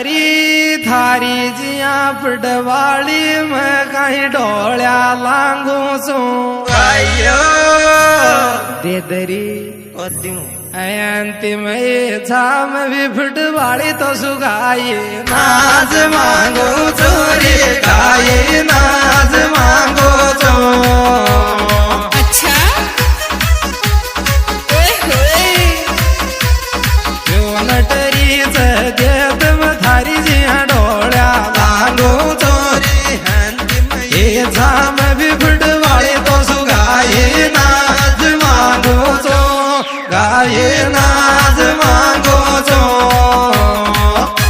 अरे थारी जिया पडवाळी में काही डोळ्या लांगू सो आयो दे दरी ओदिम अंतिम छाम भी फुटवाळी तो सुगाई नाज मांगो चोरी खाये नाज मांगो चो अच्छा ओए होए नटरीच देत थारी जिया डोळ्या लांगो चोरी अंतिम हे छाम भी